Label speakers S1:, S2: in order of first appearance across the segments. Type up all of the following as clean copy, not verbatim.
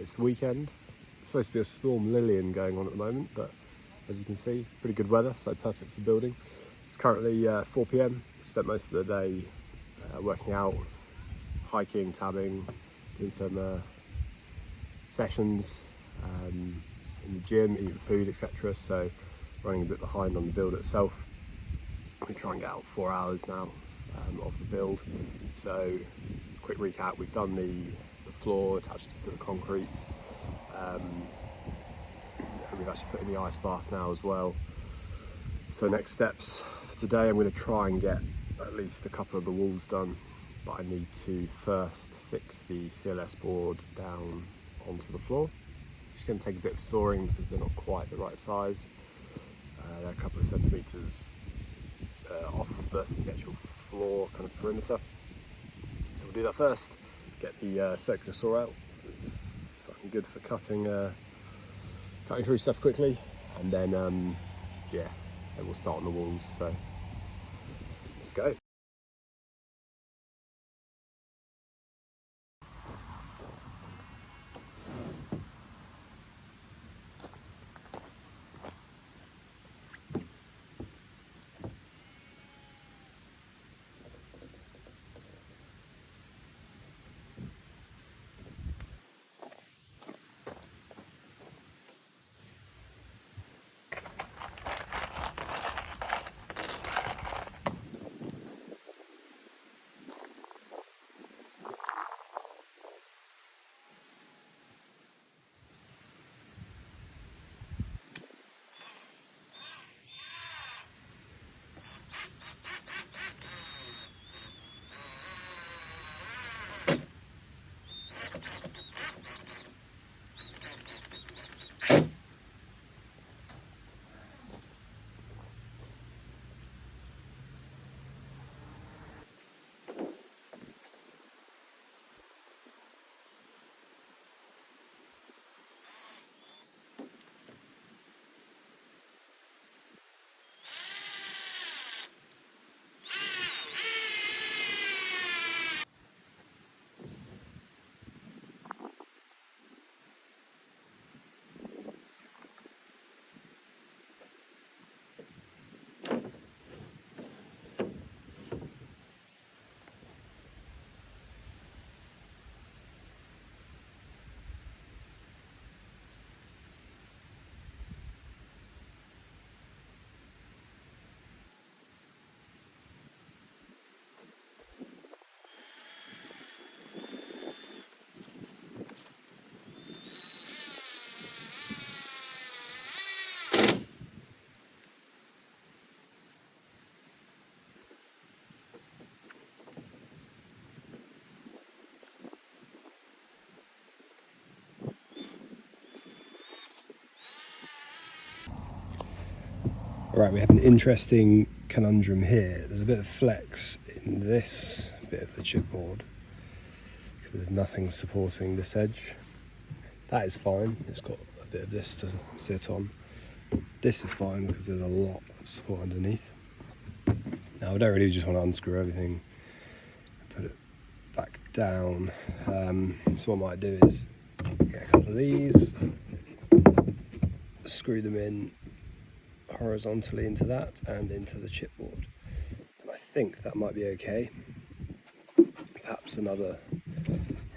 S1: It's the weekend. It's supposed to be a storm Lillian going on at the moment, but as you can see, pretty good weather, so perfect for building. It's currently 4 p.m. Spent most of the day working out, hiking, tabbing, doing some sessions in the gym, eating food, etc. So running a bit behind on the build itself. We try and get out 4 hours now of the build. So quick recap: we've done the floor, attached it to the concrete. We've actually put in the ice bath now as well. So next steps for today, I'm going to try and get at least a couple of the walls done, but I need to first fix the CLS board down onto the floor. Just going to take a bit of sawing because they're not quite the right size. They're a couple of centimetres off versus the actual floor kind of perimeter. So we'll do that first. Get the circular saw out. It's fucking good for cutting through stuff quickly, and then then we'll start on the walls. So let's go. Right, we have an interesting conundrum here. There's a bit of flex in this bit of the chipboard because there's nothing supporting this edge. That is fine, it's got a bit of this to sit on. This is fine because there's a lot of support underneath. Now I don't really just want to unscrew everything and put it back down. So what I might do is get a couple of these, screw them in horizontally into that and into the chipboard, and I think that might be okay. Perhaps another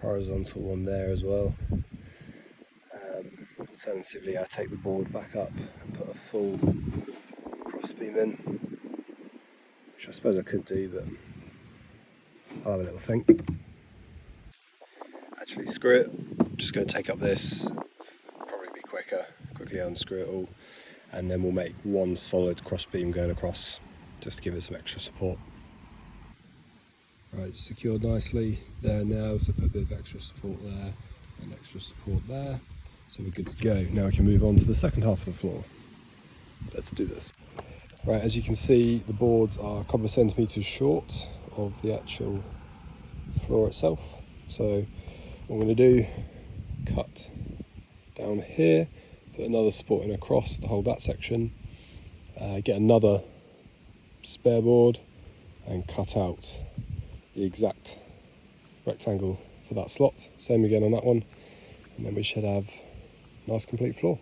S1: horizontal one there as well. Alternatively, I take the board back up and put a full cross beam in, which I suppose I could do, but I'll have a little think. Actually, screw it. I'm just going to take up this, probably be quicker, quickly unscrew it all, and then we'll make one solid cross beam going across just to give it some extra support. Right, secured nicely there now, so put a bit of extra support there and extra support there, so we're good to go. Now we can move on to the second half of the floor. Let's do this. Right, as you can see, the boards are a couple of centimetres short of the actual floor itself, so what I'm going to do, cut down here, put another support in across to hold that section, get another spare board and cut out the exact rectangle for that slot. Same again on that one, and then we should have a nice complete floor.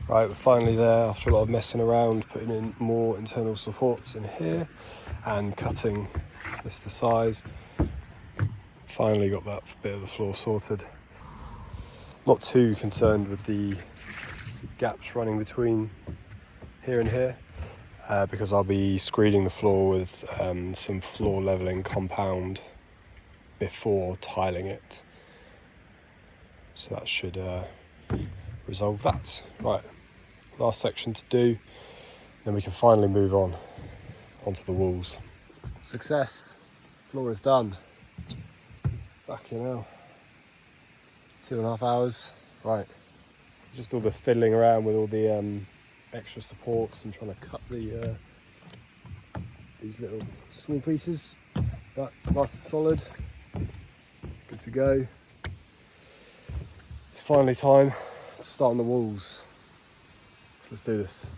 S1: Right, we're finally there after a lot of messing around, putting in more internal supports in here and cutting this to size. Finally got that bit of the floor sorted. Not too concerned with the gaps running between here and here because I'll be screeding the floor with some floor leveling compound before tiling it. So that should resolve that. Right, last section to do, then we can finally move on onto the walls. Success, floor is done. Fucking hell. 2.5 hours. Right, just all the fiddling around with all the extra supports and trying to cut the these little small pieces, but nice and solid, good to go. It's finally time to start on the walls. So let's do this.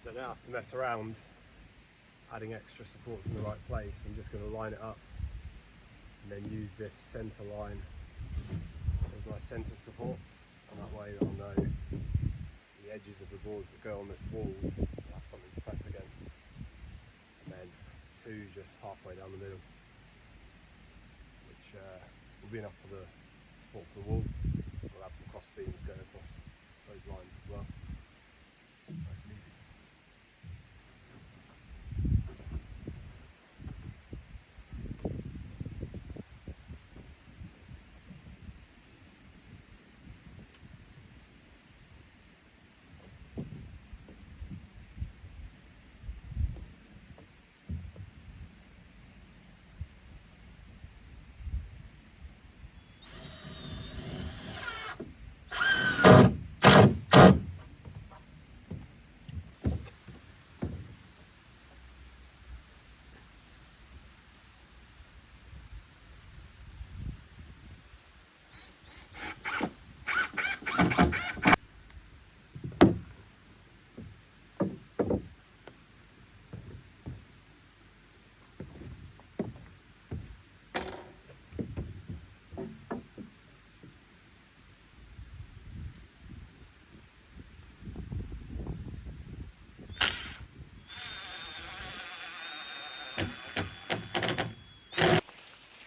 S1: So now I have to mess around adding extra supports in the right place. I'm just going to line it up and then use this centre line as my centre support, and that way I'll know the edges of the boards that go on this wall will have something to press against, and then two just halfway down the middle, which will be enough for the support for the wall. We'll have some cross beams going across those lines as well. Nice and easy.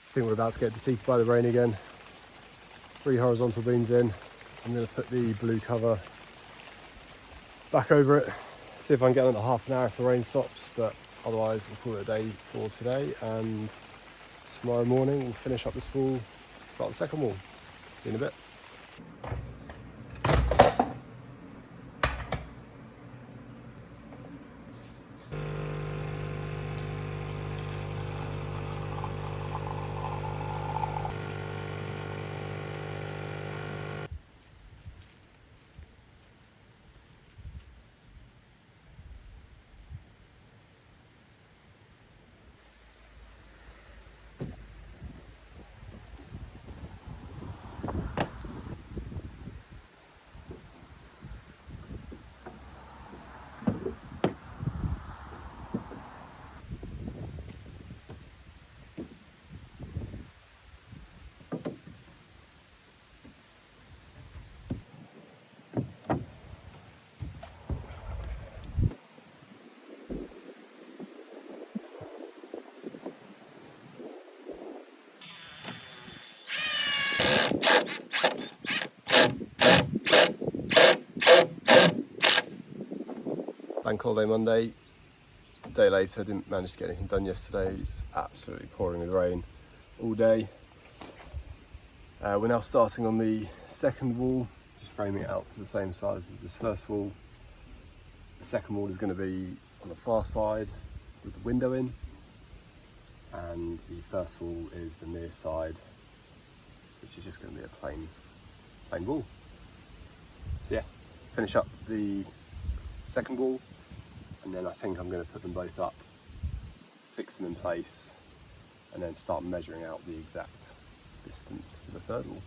S1: I think we're about to get defeated by the rain again. 3 horizontal beams in. I'm going to put the blue cover back over it, see if I can get another half an hour if the rain stops, but otherwise we'll call it a day for today, and tomorrow morning we'll finish up this wall, start the second wall. See you in a bit. Bank holiday Monday, a day later, didn't manage to get anything done yesterday. It's absolutely pouring with rain all day. We're now starting on the second wall, just framing it out to the same size as this first wall. The second wall is going to be on the far side with the window in, and the first wall is the near side, which is just going to be a plain wall. So yeah, finish up the second wall, and then I think I'm going to put them both up, fix them in place, and then start measuring out the exact distance for the third wall.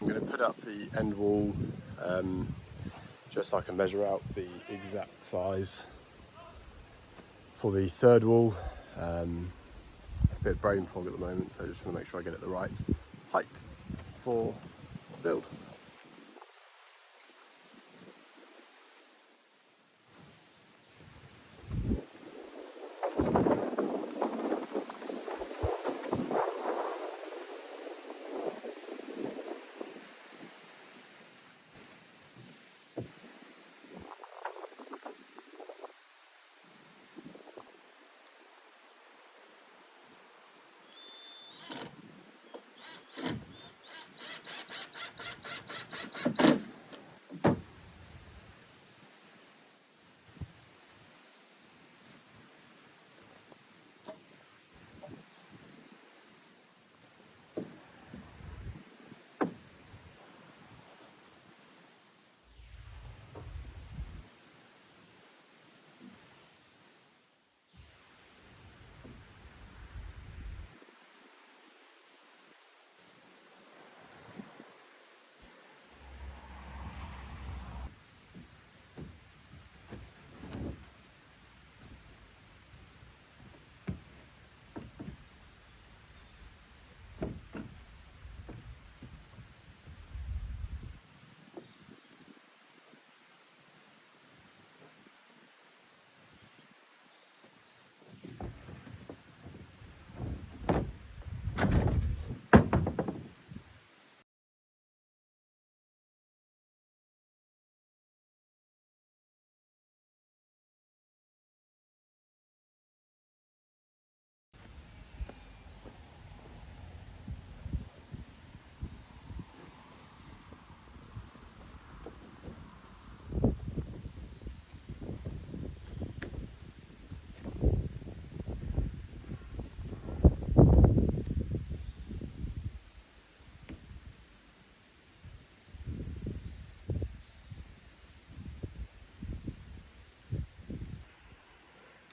S1: I'm going to put up the end wall just so I can measure out the exact size for the third wall. A bit of brain fog at the moment, so I just want to make sure I get it the right height for build.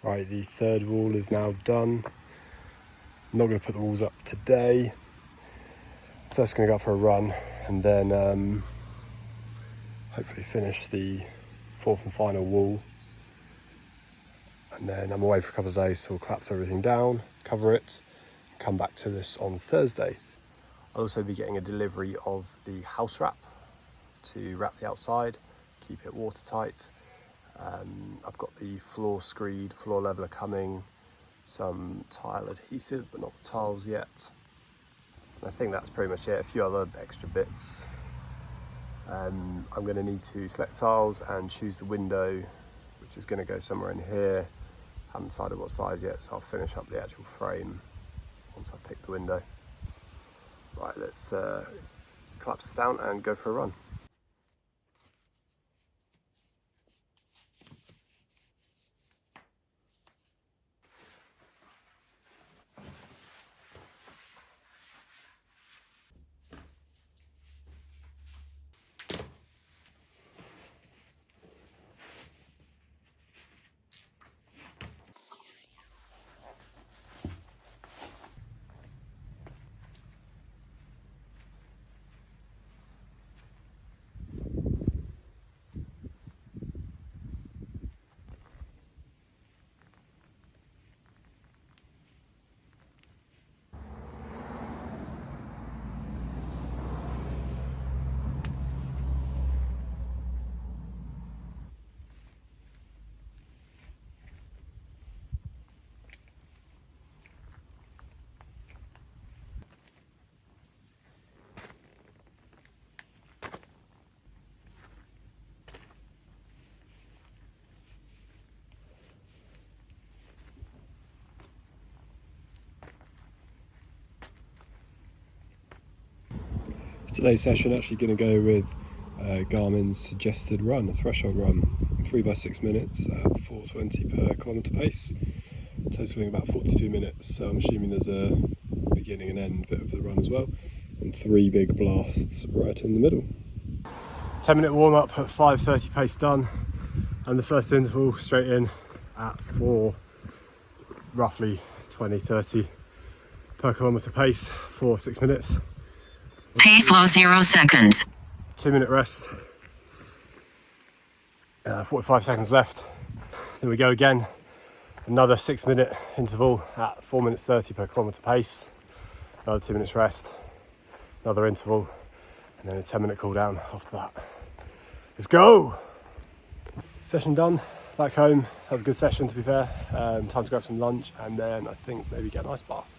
S1: Right, the third wall is now done. I'm not going to put the walls up today. First going to go out for a run and then hopefully finish the fourth and final wall. And then I'm away for a couple of days, so we'll collapse everything down, cover it, and come back to this on Thursday. I'll also be getting a delivery of the house wrap to wrap the outside, keep it watertight. I've got the floor screed, floor leveler coming, some tile adhesive, but not the tiles yet. And I think that's pretty much it, a few other extra bits. I'm going to need to select tiles and choose the window, which is going to go somewhere in here. Haven't decided what size yet, so I'll finish up the actual frame once I've picked the window. Right, let's collapse this down and go for a run. Today's session actually going to go with Garmin's suggested run, a threshold run, 3 by 6 minutes at 4:20 per kilometre pace, totaling about 42 minutes. So I'm assuming there's a beginning and end bit of the run as well, and 3 big blasts right in the middle. 10-minute warm up at 5:30 pace done, and the first interval straight in at 4, roughly 20-30 per kilometre pace for 6 minutes.
S2: Pace low 0 seconds.
S1: 2-minute rest. 45 seconds left. Then we go again. Another 6-minute interval at 4 minutes 30 per kilometre pace. Another 2 minutes rest. Another interval. And then a 10-minute cool down after that. Let's go! Session done. Back home. That was a good session, to be fair. Time to grab some lunch and then I think maybe get an ice bath.